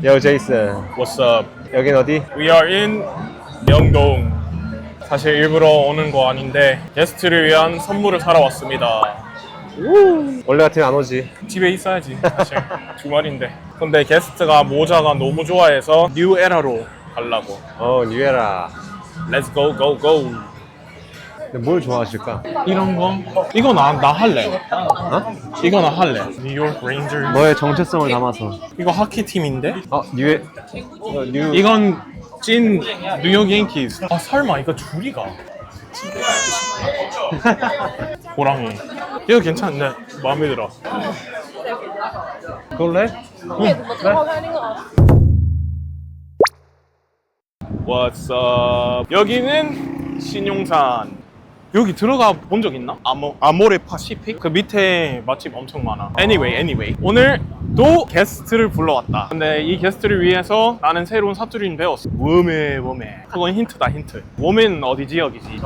Yo, Jason. What's up? 여긴 어디? We are in 명동. 사실 일부러 오는 거 아닌데 게스트를 위한 선물을 사러 왔습니다. 원래 같으면 안 오지. 집에 있어야지 사실 주말인데. 근데 게스트가 모자가 너무 좋아해서 뉴 에라로 가려고. 뉴에라. Let's go go go. 근데 뭘 좋아하실까? 이런 거? 이거 나 할래. 어? 이거 나 할래. 뉴욕 레인저. 너의 정체성을 담아서. 이거 하키 팀인데? 뉴. 이건 찐 뉴욕 양키즈. 아 설마 이거 줄이가? 호랑이. 이거 괜찮네. 마음에 들어. 그걸로 해? What's up? 여기는 신용산. 여기 들어가 본 적 있나? 아모레 파시픽? 그 밑에 맛집 엄청 많아. Anyway. 오늘 또 게스트를 불러왔다. 근데 이 게스트를 위해서 나는 새로운 사투리를 배웠어. 웜에. 그건 힌트다, 힌트. 웜은 어디 지역이지?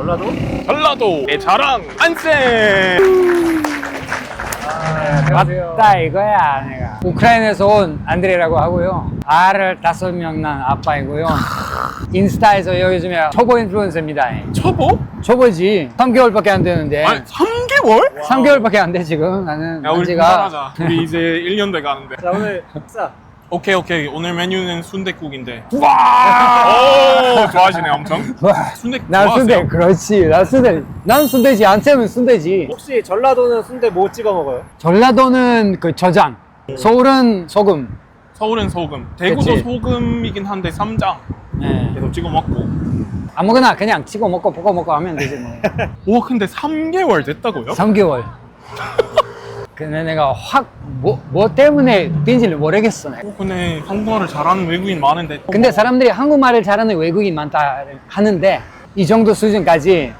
전라도의 자랑, 안쌤! 맞다 이거야 내가 우크라이나에서 온 안드레라고 하고요. 알을 5명 낳은 아빠이고요. 인스타에서 요즘에 초보 인플루언서입니다. 초보? 초보지. 3개월밖에 안 되는데. 아니 3개월? 3개월밖에 안 돼 지금 나는. 야 우리 안지가. 그만하자. 우리 이제 1년 돼 가는데. 자, 오늘 식사. 오케이. 오늘 메뉴는 순댓국인데. 와! 오, 좋아하시네 엄청. 순댓국 난 좋아하세요? 순대 그렇지. 난 순대지. 안 쌤은 순대지. 혹시 전라도는 순대 뭐 찍어 먹어요? 전라도는 그 저장. 서울은 소금. 서울은 소금. 대구도 그치. 소금이긴 한데 쌈장. 네. 계속 찍어 먹고. 아무거나 그냥 찍어 먹고 볶아 먹고 하면 되지 뭐. 오 근데 3개월 됐다고요? 3개월. 근데 내가 확 뭐 때문에 뛴지를 모르겠어. 내가. 근데 한국어를 잘하는 외국인 많은데. 근데 사람들이 한국말을 잘하는 외국인 많다 하는데 이 정도 수준까지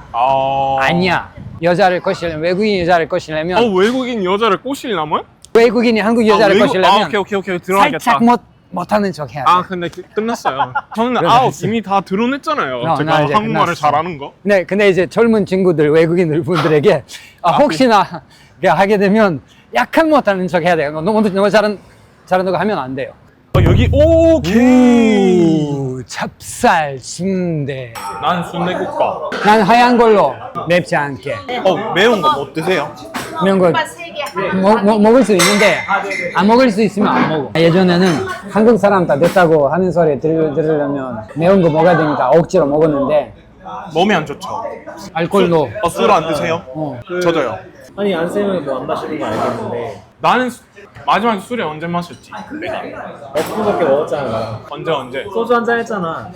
아니야. 여자를 꼬시려면 외국인 여자를 꼬시려면 외국인 여자를 꼬시려면? 외국인이 한국 여자를 꼬시려면 오케이 들어가겠다. 살짝 못하는 척 해야 돼. 근데 끝났어요. 저는 끝났어. 이미 다 드러냈잖아요. 제가 나 이제 한국말을 끝났어. 잘하는 거. 네, 근데 이제 젊은 친구들 외국인들 분들에게 혹시나 하게 되면 약간 못하는 척 해야 돼요. 너무 잘하는 거 하면 안 돼요. 여기 오케이. 찹쌀 순대. 난 순대국밥. 난 하얀 걸로 맵지 않게. 매운 거 못 드세요? 매운 거 먹을 수 있는데 안 먹을 수 있으면 안 먹어. 예전에는 한국 사람 다 됐다고 하는 소리 들으려면 매운 거 먹어야 되니까 억지로 먹었는데 몸에 안 좋죠. 알코올로 술 안 드세요? 저도요. 아니, 안쌤은 뭐 안 마시는 거 알겠는데. 나는 마지막에 술에 언제 마셨지? 내가 어프밖에 먹었잖아. 언제? 소주 한 잔 했잖아.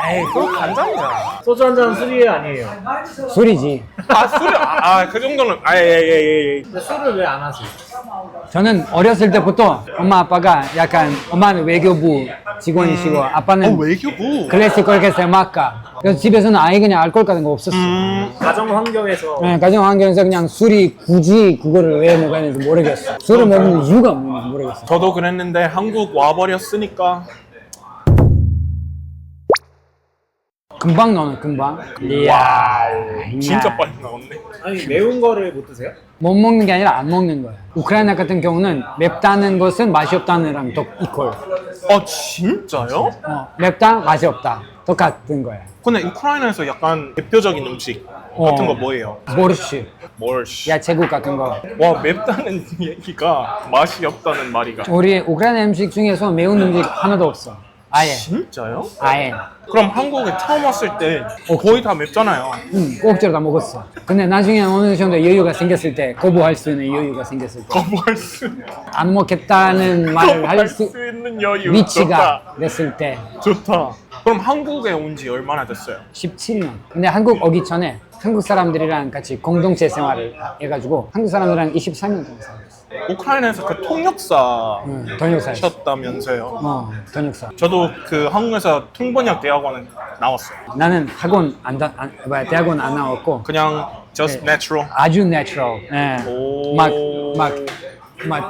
에이 그거 간장이잖아. 소주 한 잔은 술이 아니에요. 술이지. 술이 그 정도는 예. 근데 술을 왜 안 하지? 저는 어렸을 때부터 엄마 아빠가 약간 엄마는 외교부 직원이시고 아빠는 외교부. 클래식 오케스트라 음악가. 그래서 집에서는 아예 그냥 알코올 같은 거 없었어. 가정 환경에서. 네, 가정 환경에서 그냥 술이 굳이 그거를 왜 먹어야 되는지 모르겠어. 술을 먹는 이유가 뭔지 모르겠어. 저도 그랬는데 한국 와버렸으니까. 금방 넣는 금방. 와우. 진짜 빨리 나왔네. 아니, 매운 거를 못 드세요? 못 먹는 게 아니라 안 먹는 거야. 우크라이나 같은 경우는 맵다는 것은 맛이 없다는 거랑 이퀄. 진짜요? 맵다, 맛이 없다. 똑같은 거야. 근데 우크라이나에서 약간 대표적인 음식 같은 거 뭐예요? 보르시, 뭘씨. 야채국 같은 거. 와 맵다는 얘기가 맛이 없다는 말이가. 우리 우크라이나 음식 중에서 매운 음식 하나도 없어. 아예. 진짜요? 아예. 그럼 한국에 처음 왔을 때 거의 다 맵잖아요. 꼭지로 다 먹었어. 근데 나중에 어느 정도 여유가 생겼을 때, 거부할 수 있는 여유가 생겼을 때, 거부할 수 안 먹겠다는 말을 할 수 있는 여유. 위치가 됐을 때 좋다. 그럼 한국에 온 지 얼마나 됐어요? 17년. 근데 한국 오기 전에 한국 사람들이랑 같이 공동체 생활을 해가지고 한국 사람들이랑 23년 동안 살았어. 우크라이나에서 그 통역사 번역사. 셨다면서요? 번역사. 저도 그 한국에서 통번역 대학원을 나왔어요. 나는 대학원 안 나왔고 그냥 just natural. 아주 내추럴. 오. 막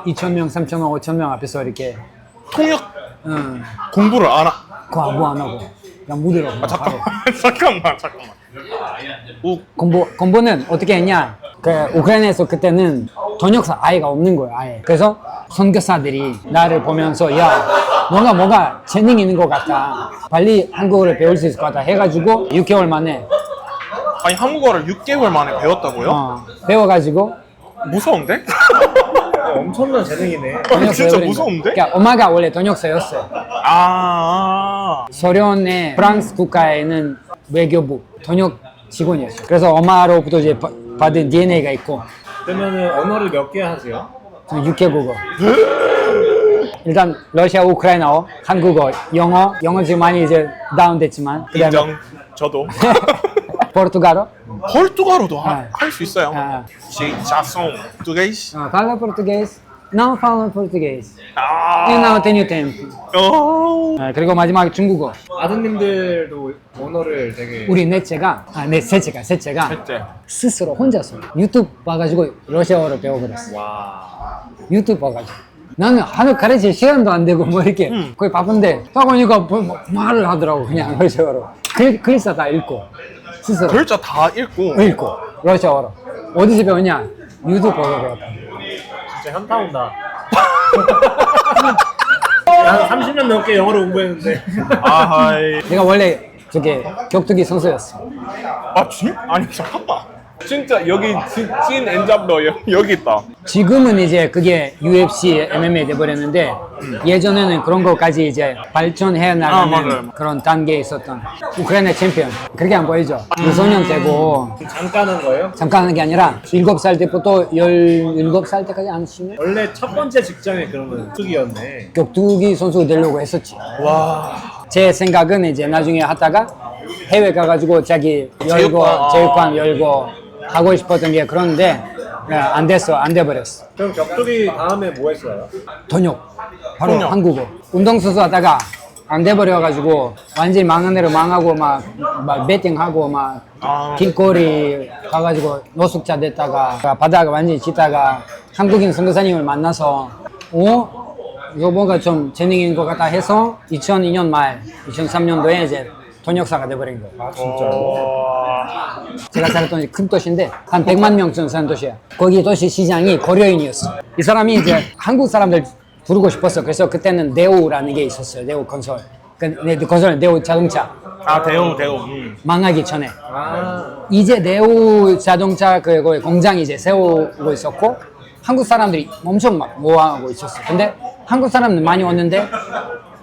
2,000명, 3,000명, 5,000명 앞에서 이렇게 통역 공부를 안 하. 공부 안 하고 그냥 무대로. 잠깐만. 공부는 어떻게 했냐? 그 우크라이나에서 그때는 번역사 아예가 없는 거예요, 아예. 그래서 선교사들이 나를 보면서 야, 뭔가 재능 있는 것 같다. 빨리 한국어를 배울 수 있을 것 같다. 해가지고 6개월 만에 아니 한국어를 6개월 만에 배웠다고요? 배워가지고 무서운데? 엄청난 재능이네. 번역사 진짜 해버린 무서운데? 거예요. 그러니까 엄마가 원래 번역사였어요. 소련의 프랑스 국가에는 외교부 번역 직원이었어요. 그래서 엄마로부터 이제 받은 DNA가 있고 그러면은 언어를 몇 개 하세요? 6개국어. 일단 러시아, 우크라이나어, 한국어, 영어 지금 많이 이제 다운됐지만 그다음에 인정. 저도. 포르투갈어, 포르투갈어도 아. 할 수 있어요. 자송 português. fala português, não fala português. 아. Eu não tenho tempo. 그리고 마지막에 중국어. 아드님들도 언어를 되게 우리 셋째가 셋째. 스스로 혼자서 유튜브 봐가지고 러시아어를 배워버렸어. 와. 유튜브 봐가지고. 나는 하루 가르칠 시간도 안 되고 뭐 이렇게 거의 바쁜데 딱 오니까 뭐 말을 하더라고 그냥 러시아어로. 글자 다 읽고 스스로 글자 다 읽고. 러시아어로. 어디서 배웠냐? 유튜브 보고 배웠다. 진짜 현타 온다. 한 30년 넘게 영어를 공부했는데. 아하이. 내가 원래 저게 격투기 선수였어. 아니 잠깐만. 진짜 여기 찐 엔잡러 여기 있다. 지금은 이제 그게 UFC, MMA 돼버렸는데 예전에는 그런 것까지 이제 발전해 나가는 맞아요. 그런 단계에 있었던 우크라이나 챔피언. 그렇게 안 보이죠? 유소년 때고 잠깐 한 거예요? 잠깐 하는 게 아니라 7살 때부터 17살 때까지 안 치면 원래 첫 번째 직장이 그러면 격투기였네. 격투기 선수가 되려고 했었지. 와. 제 생각은 이제 나중에 하다가 해외 가가지고 자기 열고 체육관 열고 하고 싶었던 게 그런데 안 됐어. 안 돼버렸어. 그럼 격투기 다음에 뭐 했어요? 번역. 바로 번역. 한국어. 운동선수 하다가 안 돼버려가지고 완전히 망한 애로 망하고 막 배팅하고 막 길거리 가가지고 노숙자 됐다가 바다가 완전히 지다가 한국인 선교사님을 만나서 이거 뭔가 좀 재능 있는 것 같다 해서 2002년 말 2003년도에 이제 번역사가 돼버린 거예요. 아 진짜요? 제가 살았던 큰 도시인데 한 100만 명 정도 사는 도시야. 거기 도시 시장이 고려인이었어. 이 사람이 이제 한국 사람들 부르고 싶었어. 그래서 그때는 네오라는 게 있었어요. 네오 건설. 그 건설 네오 자동차 대우. 망하기 전에 아. 이제 네오 자동차 그 공장이 이제 세우고 있었고 한국 사람들이 엄청 막 모아하고 있었어. 근데 한국 사람들 많이 왔는데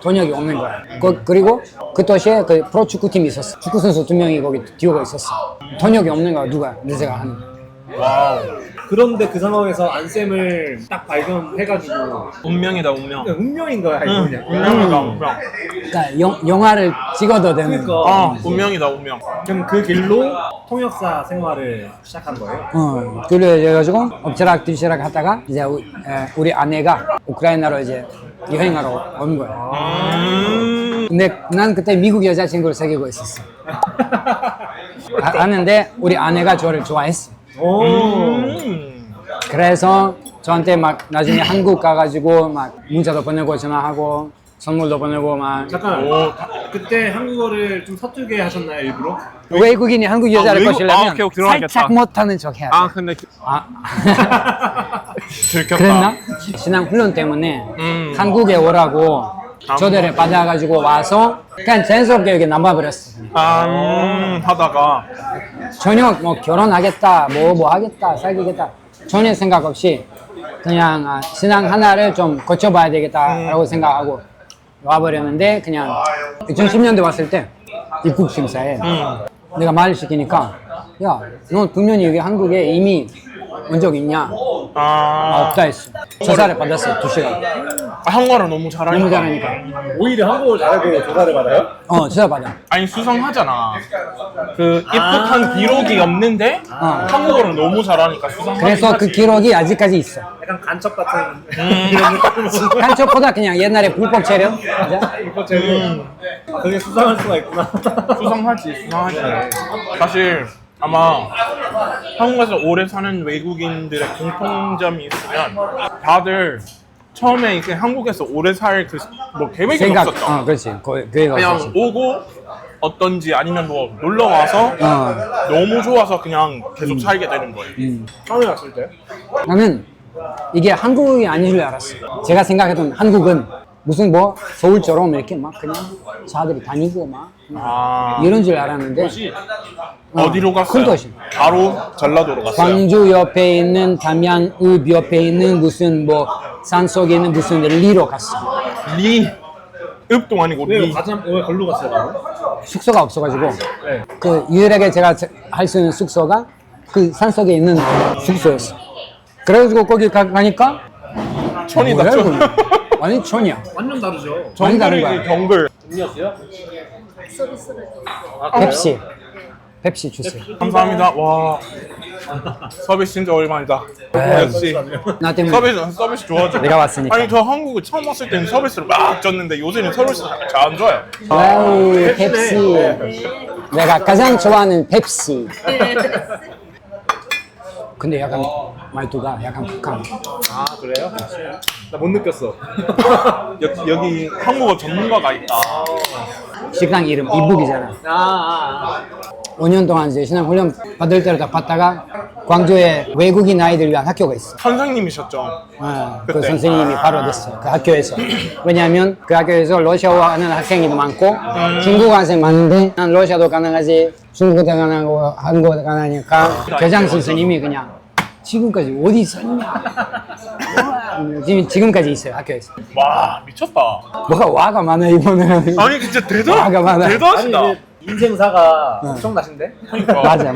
번역이 없는 거야. 그리고 그 도시에 그 프로축구팀이 있었어. 축구 선수 2명이 거기 뛰어가 있었어. 번역이 없는 거야. 누가 내가 하는. 와우. 그런데 그 상황에서 안쌤을 딱 발견해가지고 운명이다 운명. 그냥 운명인 거야 이거 그냥. 운명이다 운명. 그러니까 영화를 찍어도 되는. 그러니까. 운명이다 운명. 그럼 그 길로 통역사 생활을 시작한 거예요? 그래가지고 엎치락뒤치락 하다가 이제 우리 아내가 우크라이나로 이제 여행하러 온 거야. 근데 난 그때 미국 여자친구를 사귀고 있었어. 아는데 우리 아내가 저를 좋아했어. 오. 그래서 저한테 막 나중에 한국 가가지고 막 문자도 보내고 전화하고 선물도 보내고 막. 잠깐. 그때 한국어를 좀 서툴게 하셨나요 일부러? 외국인이 한국 여자를 꼬시려면 오케이, 들어가겠다. 살짝 못하는 척 해야 돼. 근데 들켰다. 그랬나? 신앙 훈련 때문에 한국에 오라고 초대를 받아가지고 와서 그냥 자연스럽게 여기 남아버렸어. 하다가 전혀 뭐 결혼하겠다, 뭐 하겠다, 사귀겠다 전혀 생각 없이 그냥 신앙 하나를 좀 고쳐봐야 되겠다라고 생각하고 와버렸는데 그냥 2010년대 왔을 때 입국 심사에 내가 말을 시키니까 야, 너 분명히 여기 한국에 이미 온 적 있냐? 없다 했어. 조사를 받았어. 2시간. 한국어를 너무 잘하니까. 너무 잘하니까. 오히려 한국어를 잘하고 조사를 받아요? 조사 받아. 아니 수상하잖아. 그 입국한 기록이 없는데 한국어를 너무 잘하니까 수상하지. 그래서 그 기록이 아직까지 있어. 약간 간첩 같은 간첩보다 그냥 옛날에 불법 체력. 맞아? 이거 제일 그게 수상할 수가 있구나. 수상하지. 사실 아마 한국에서 오래 사는 외국인들의 공통점이 있으면 다들 처음에 이렇게 한국에서 오래 살 그 뭐 계획이 없었죠. 그렇지. 계획 그냥 없었지. 오고 어떤지 아니면 뭐 놀러 와서 너무 좋아서 그냥 계속 살게 되는 거예요. 처음에 왔을 때? 나는 이게 한국이 아닌 줄 알았어. 제가 생각했던 한국은 무슨 뭐 서울처럼 이렇게 막 그냥 사람들이 다니고 막 이런 줄 알았는데 어디로 갔어요? 큰 도시. 바로 전라도로 갔어요. 광주 옆에 있는 담양읍 옆에 있는 무슨 뭐 산속에 있는 무슨 리로 갔어. 리 읍도 아니고 왜 리. 가장 왜 걸로 갔어요? 바로? 숙소가 없어가지고 네. 그 유일하게 제가 할 수 있는 숙소가 그 산속에 있는 숙소였어. 그래가지고 거기 가니까 촌이다 뭐야, 촌. 이거? 완전 촌이야. 완전 다르죠. 많이 다른 거야. 정글이지 정글. 음료수요? 펩시 주세요. 감사합니다. 와 서비스 진짜 오랜만이다. 역시 나 때문에 서비스 좋아져. 내가 왔으니까. 아니 저 한국에 처음 왔을 때는 서비스를 막 줬는데 요새는 서비스 잘 안 줘요. 와우 펩시. 내가 가장 좋아하는 펩시. 근데 약간 말투가 약간 북한. 아 그래요? 나 못 느꼈어. 여기 한국어 전문가가 있다. 식당 이름 이북이잖아. 5년 동안 이제 신앙훈련 받을 때를 다 받다가 광주에 외국인 아이들 위한 학교가 있어. 선생님이셨죠? 그 그때? 선생님이 바로 됐어. 그 학교에서. 왜냐하면 그 학교에서 러시아어 하는 학생이 많고 중국 학생 많은데 난 러시아도 가능하지 중국도 가능하고 한국어도 가능하니까 교장 선생님이 그냥 지금까지 어디 있었냐? 지금까지 있어요 학교에서. 와 미쳤다. 뭐가 와가 많아 이번에는. 아니 진짜 와가 많아. 아니 대단하시다. 이제 인생사가 엄청나신데? 맞아.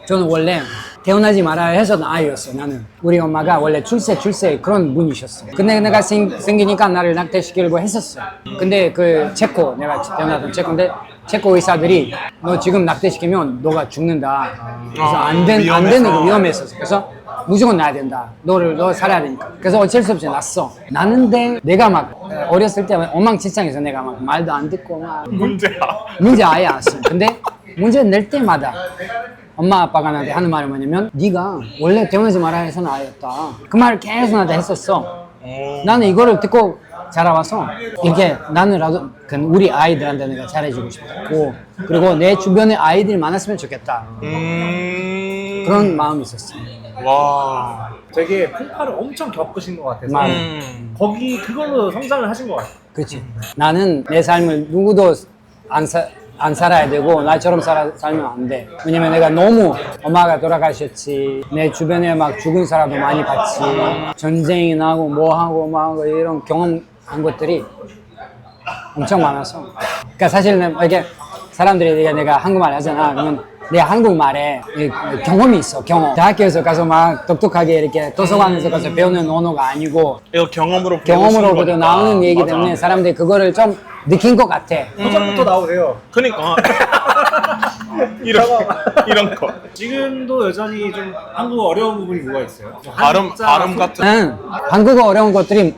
저는 원래 태어나지 말아야 해서 아이였어. 나는 우리 엄마가 원래 출세 그런 분이셨어. 근데 내가 생기니까 나를 낙태시키려고 했었어. 근데 그 체코 내가 태어났던 체코인데 체코 의사들이 너 지금 낙태시키면 너가 죽는다. 그래서 안 되는 거 위험했었어. 그래서 무조건 낳아야 된다. 너 살아야 되니까. 그래서 어쩔 수 없이 낳았어. 낳는데 내가 막 어렸을 때 엉망진창해서 내가 막 말도 안 듣고 막 문제 아예 안 써. 근데 문제 낼 때마다 엄마 아빠가 나한테 하는 말이 뭐냐면 네가 원래 태어나지 말아야 해서는 아이였다. 그 말을 계속 나한테 했었어. 나는 이거를 듣고 자라와서 이게 나는라도 우리 아이들한테 내가 잘해주고 싶고 그리고 내 주변에 아이들이 많았으면 좋겠다. 그런 마음이 있었어. 와. 되게 풍파를 엄청 겪으신 것 같아서 맞아. 거기 그걸로 성장을 하신 것 같아요. 그렇지. 나는 내 삶을 누구도 안 살아야 되고 나처럼 살면 안 돼. 왜냐면 내가 너무 엄마가 돌아가셨지. 내 주변에 막 죽은 사람도 많이 봤지. 전쟁이 나고 뭐 하고 막 이런 경험한 것들이 엄청 많아서. 그러니까 사실은 이렇게 사람들이 내가 한국말 하잖아. 그러면 내 한국말에 경험이 있어. 경험. 대학교에서 가서 막 똑똑하게 이렇게 도서관에서 가서 배우는 언어가 아니고 이거 경험으로 경험으로부터 나오는 얘기 때문에 사람들이 그거를 좀 느낀 것 같아. 표정부터 나오세요. 그러니까 이런 거. 지금도 여전히 좀 한국어 어려운 부분이 뭐가 있어요? 발음 같은. 나는 한국어 어려운 것들이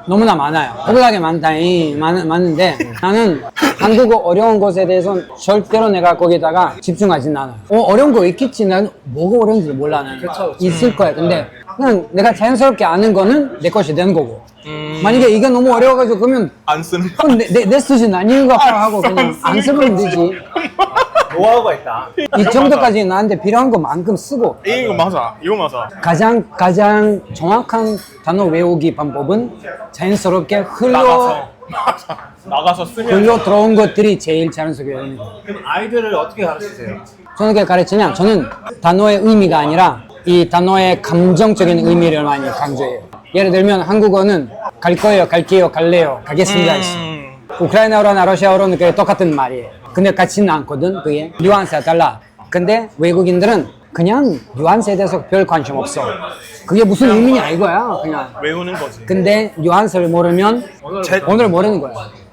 너무나 많아요. 허블하게 많은데 나는 한국어 어려운 것에 대해서는 절대로 내가 거기다가 집중하진 않아요. 어려운 거 있겠지. 난 뭐가 어려운지 몰라. 나는 그쵸. 있을 거야. 근데 그냥 내가 자연스럽게 아는 거는 내 것이 되는 거고. 만약에 이게 너무 어려워가지고 그러면 안 쓰는 거. 그럼 내 수준 아닌가 하고 그냥 안 쓰면 되지. 노하우가 있다. 이 정도까지 나한테 필요한 것만큼 쓰고. 이거 맞아. 가장 정확한 단어 외우기 방법은 자연스럽게 나가서 쓰면. 흘러 들어온 것들이 제일 자연스럽게 외우는 거예요. 그럼 아이들을 어떻게 가르치세요? 저는 어떻게 가르치냐? 저는 단어의 의미가 아니라 이 단어의 감정적인 의미를 많이 강조해요. 예를 들면 한국어는 갈 거예요, 갈게요, 갈래요, 가겠습니다 있어. 우크라이나어나 러시아어로는 그게 똑같은 말이에요. 근데 같지는 않거든. 그게 뉘앙스가 달라. 근데 외국인들은 그냥 뉘앙스에 대해서 별 관심 없어. 그게 무슨 의미냐 이거야 그냥. 외우는 거지. 근데 뉘앙스를 모르면 오늘 모르는 거야.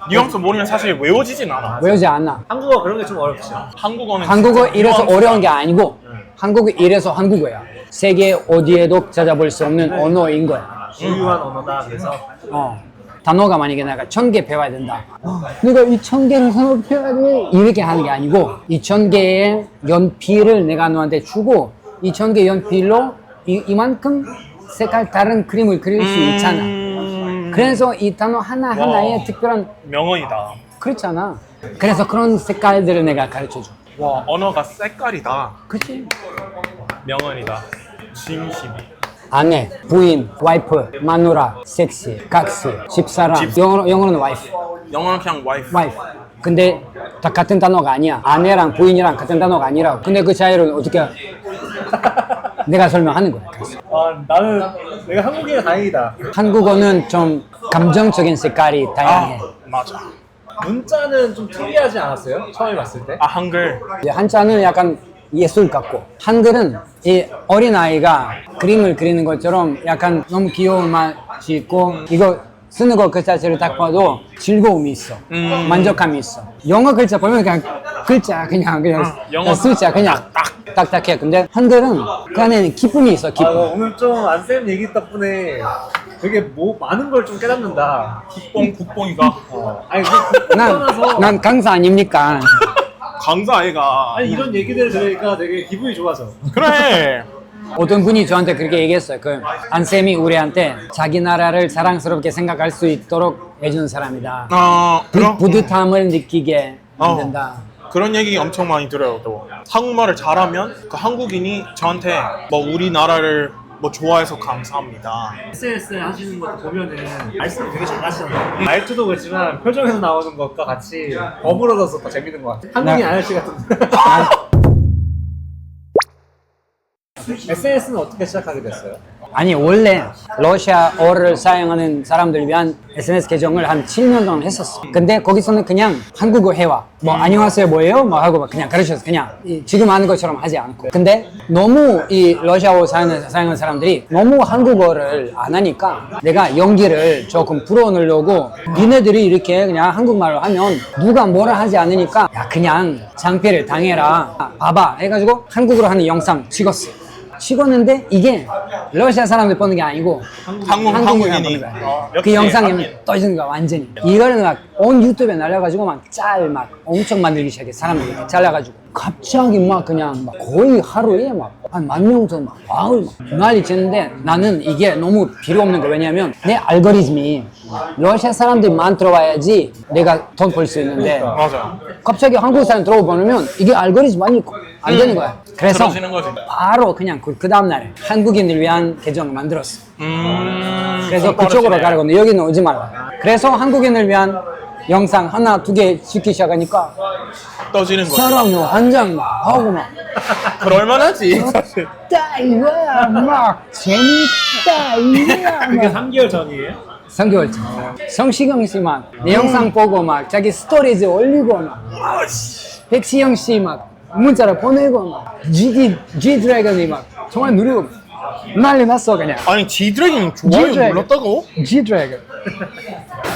뉘앙스 모르면 사실 외워지진 않아. 외우지 않아. 한국어 그런 게 좀 어렵죠. 한국어 이래서 어려운 게 아니고 한국어 이래서 한국어야. 세계 어디에도 찾아볼 수 없는 언어인 거야. 주요한 언어다. 그래서 단어가 만약에 내가 1000개 배워야 된다. 내가 이 1000개를 단어 배워야 돼. 이렇게 하는 게 아니고 2000개의 연필을 내가 너한테 주고 2000개 연필로 이만큼 색깔 다른 그림을 그릴 수 있잖아. 그래서 이 단어 하나하나에 특별한 명언이다. 그렇잖아. 그래서 그런 색깔들을 내가 가르쳐줘. 와, 언어가 색깔이다. 그치? 명언이다. 진심. 아내, 부인, 와이프, 마누라, 섹시, 각시, 집사람. 영어로는 와이프. 영어는 그냥 와이프. 와이프. 근데 다 같은 단어가 아니야. 아내랑 부인이랑 같은 단어가 아니라고. 근데 그 차이를 어떻게 내가 설명하는 거야. 그래서. 나는 내가 한국인이 다행이다. 한국어는 좀 감정적인 색깔이 다양해. 맞아. 문자는 좀 특이하지 않았어요? 처음에 봤을 때? 아, 한글. 이제 한자는 약간 예술 같고 한글은 이 어린아이가 그림을 그리는 것처럼 약간 너무 귀여운 맛이 있고 이거 쓰는 거 그 자체를 딱 봐도 즐거움이 있어. 만족감이 있어. 영어 글자 보면 그냥 글자 그냥 영어 숫자 그냥 딱딱해. 근데 한글은 그 안에는 기쁨이 있어. 기쁨. 오늘 좀 안쌤 얘기 덕분에 되게 많은 걸 좀 깨닫는다. 국뽕이가. 아니 떠나서 난 강사 아닙니까? 강사 아이가. 아니 이런 얘기들을 들으니까 되게 기분이 좋아져. 그래. 어떤 분이 저한테 그렇게 얘기했어요. 안쌤이 우리한테 자기 나라를 자랑스럽게 생각할 수 있도록 해준 사람이다. 그럼 뿌듯함을 느끼게 만든다. 그런 얘기 엄청 많이 들어요. 또 한국말을 잘하면 그 한국인이 저한테 뭐 우리나라를 뭐 좋아해서 감사합니다. SNS 하시는 거 보면은 말씀 되게 잘하시잖아요. 말투도 그렇지만 표정에서 나오는 것과 같이 어우러져서 더 재밌는 것 같아요. 한국인 아저씨 같은. SNS는 어떻게 시작하게 됐어요? 아니 원래 러시아어를 사용하는 사람들 위한 SNS 계정을 한 7년 동안 했었어. 근데 거기서는 그냥 한국어 회화 뭐 안녕하세요 뭐예요? 뭐 하고 막 그냥 가르쳤어. 그냥 지금 하는 것처럼 하지 않고. 근데 너무 이 러시아어 사용하는 사람들이 너무 한국어를 안 하니까 내가 연기를 조금 풀어놓으려고 니네들이 이렇게 그냥 한국말로 하면 누가 뭐라 하지 않으니까 야 그냥 창피를 당해라 봐봐 해가지고 한국어로 하는 영상 찍었는데 이게 러시아 사람들 보는 게 아니고 한국인이 보는 거야. 그 영상이 떠지는 거야 완전히. 이거는 막 온 유튜브에 날려가지고 막 엄청 만들기 시작해. 사람들이 이렇게 잘라가지고 갑자기 막 그냥 막 거의 하루에 막 한 10,000명 정도 막 와우 막 난리 치는데 나는 이게 너무 필요 없는 거야. 왜냐면 내 알고리즘이 러시아 사람들만 들어와야지 내가 돈 벌 수 있는데 맞아. 갑자기 한국 사람 들어보면 이게 알고리즘 많이 안 되는 거야. 그래서 들어지는 거지. 바로 그냥 그 다음날 한국인을 위한 계정을 만들었어. 그래서 그쪽으로 가라고 근데 여기는 오지 말라. 그래서 한국인을 위한 영상 하나 두 개 찍기 시작하니까 떠지는 거지. 사람 완전 막 하고 막 그럴만하지 사실. 다 이거야 막 재밌다 이거야 그게 막 3개월 전이에요? 3개월 전 성시경 씨 막 내 영상 보고 막 자기 스토리즈 올리고 막 백시영 씨 막 문자를 보내고 막 G 드래곤이 막 정말 누리고 난리 났어 그냥. 아니 G-드래곤 좋아요 G-드래곤. 몰랐다고? G 드래곤.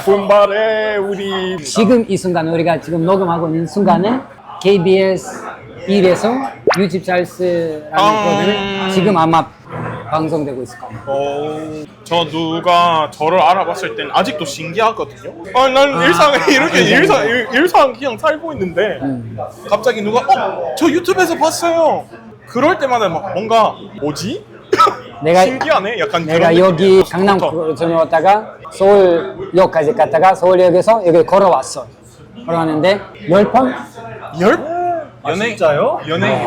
분발해 우리. 지금 이 순간 우리가 지금 녹음하고 있는 순간에 KBS 1에서 유집 잘스라는 프로그램이 지금 아마 방송되고 있을 겁니다. 저 누가 저를 알아봤을 땐 아직도 신기하거든요. 난 일상에 이렇게 일상 그냥 살고 있는데 갑자기 누가 저 유튜브에서 봤어요. 그럴 때마다 막 뭔가 뭐지? 신기하네. 약간 내가 그런 여기 느낌이에요. 강남으로 들어왔다가 서울역까지 갔다가 서울역에서 여기 걸어왔어. 걸어왔는데 10번? 진짜요? 연예인.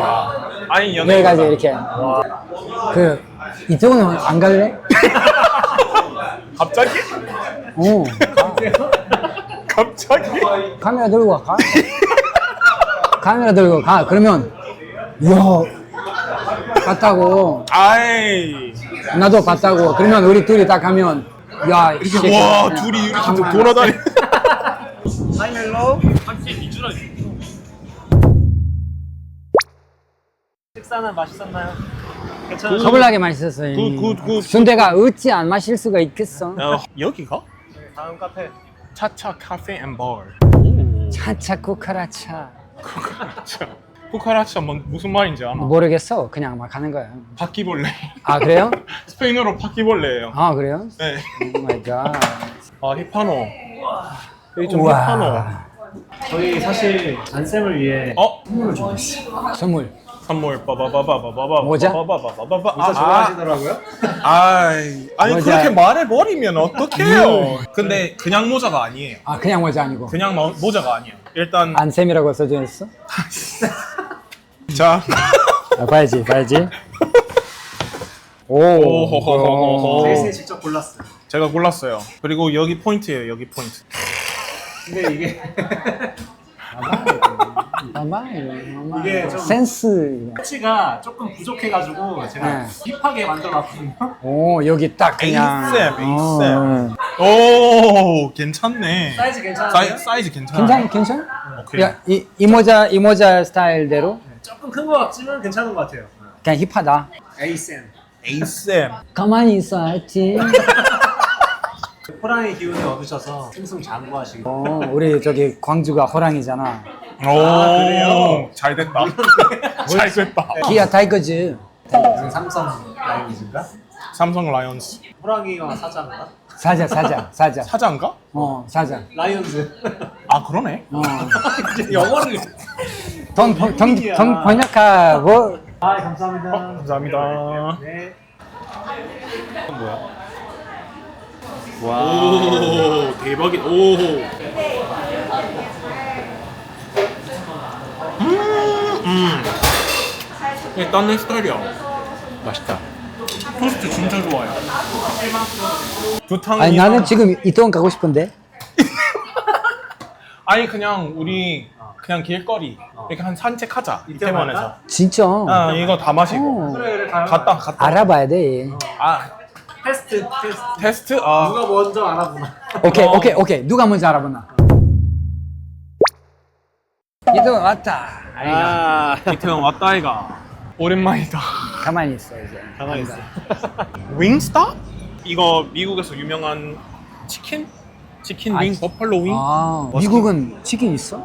아니 여기까지 연예인. 이렇게. 이쪽은 안 갈래? 갑자기? 어. 갑자기? 카메라 들고 가. 카메라 들고 가. 그러면 봤다고. 아이. 나도 봤다고. 그러면 우리 둘이 딱 하면 야, 이 새끼. 와 그냥 둘이 이렇게 정말. 돌아다니. Hi, hello. 식사는 맛있었나요? 괜찮아요? 서글하게 맛있었어요. 굿. 순대가 어찌 안 마실 수가 있겠어? 여기가? 다음 카페. 차차 카페 앤 bar. 차차 쿠카라차. 쿠카라차 무슨 말인지 아나? 모르겠어. 그냥 막 하는 거야. 바퀴벌레. 아 그래요? 스페인어로 바퀴벌레예요. 아 그래요? 네. 오 마이 갓. 히파노. 여기 좀 우와. 히파노. 저희 사실 안쌤을 위해 선물을 준비했어요. 선물. 선물 빠바바바바바바 모자? 빠바바바바바 모자 좋아하시더라고요? 아니 모자. 그렇게 말해버리면 어떡해요. 근데 그냥 모자가 아니에요. 아 그냥 모자 아니고 그냥 모자가 아니에요. 일단 안쌤이라고 써져 있어? 자 아, 봐야지. 오호호호호. 제이슨이 직접 골랐어요. 제가 골랐어요. 그리고 여기 포인트예요. 여기 포인트. 근데 이게 이게 좀- 센스. 터치가 조금 부족해가지고 제가 네. 힙하게 만들어놨거든요. 오 여기 딱 그냥. 에이쌤. 오 괜찮네. 사이즈 괜찮아요? 사이즈 괜찮아. 괜찮아? 오케이. 야, 이 모자 스타일대로 조금 큰 거 같지만 괜찮은 것 같아요. 그냥 힙하다. 에이센. 에이쌤. 가만히 있어야지. 호랑이 기운을 얻으셔서 승승장구하시고. 우리 저기 광주가 호랑이잖아. 오 그래요? 잘 됐다. 잘 됐다. 기아 타이거즈. 무슨 삼성 라이온즈인가? 삼성 라이온즈. 호랑이와 사자인가? 사자. 사자인가? 사자. 라이온즈. 아 그러네. 이제 영어를. 돈 번역하고. 아 감사합니다. 감사합니다. 네. 뭐야? 오 대박이. 오. 일단 내 스타일이야. 맛있다. 토스트 진짜 좋아요. 두탕이랑 아니 나는 지금 이태원 가고 싶은데. 아니 그냥 우리 그냥 길거리 이렇게 한 산책하자 이태원에서. 진짜. 아 이거 다 마시고 그래 가요. 갔다. 알아봐야 돼. 아 테스트. 테스트. 아 누가 먼저 알아보나? 오케이. 누가 먼저 알아보나? 이태원 왔다. 아 이태원 왔다 이가. 오랜만이다. 가만히 있어 이제. 가만히 있어. 윙스타? 이거 미국에서 유명한 치킨 윙, 버팔로 윙. 아, 미국은 치킨 있어?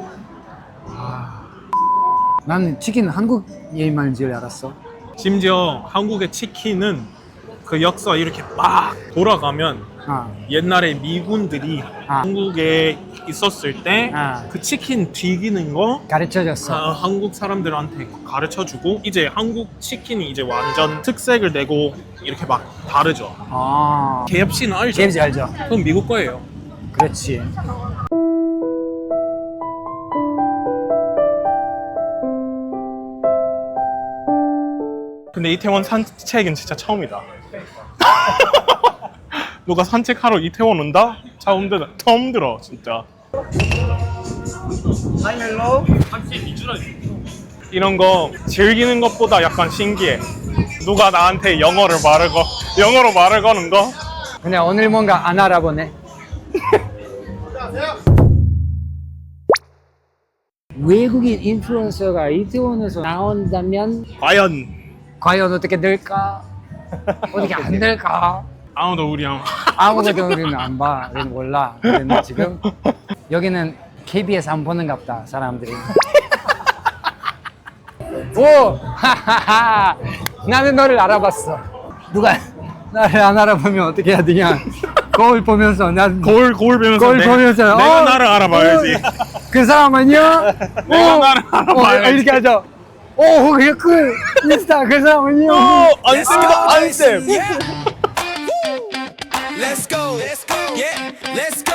나는 치킨 한국 얘기만 줄 알았어. 심지어 한국의 치킨은 그 역사 이렇게 막 돌아가면 아, 옛날에 미군들이 아. 한국에 있었을 때 그 아. 치킨 튀기는 거 가르쳐줬어. 한국 사람들한테 가르쳐주고 이제 한국 치킨이 이제 완전 특색을 내고 이렇게 막 다르죠. 아, KFC는 알죠? KFC 알죠? 그건 미국 거예요. 그렇지. 근데 이태원 산책은 진짜 처음이다. 누가 산책하러 이태원 온다? 처음 들어 진짜. 이런 거 즐기는 것보다 약간 신기해. 누가 나한테 영어로 말을 거는 거? 근데 오늘 뭔가 안 알아보네. 외국인 인플루언서가 이태원에서 나온다면 과연 어떻게 될까? 어떻게 안 될까? 아무도 우리 아무것도 우리는 안 봐. 우리는 몰라. 우리는 지금 여기는 KBS 안 보는가 보다 사람들이. 오! 하하하! 나는 너를 알아봤어. 누가 나를 안 알아보면 어떻게 해야 되냐? 거울 보면서 난 거울 보면서 거울 보면서 내가 나를 알아봐야지. 그 사람은요? 내가 나를 알아봐야지. 이렇게 하죠. 오, 그 인스타 그 사람은요? 안쌤이다 안쌤. Let's go. Yeah, let's go.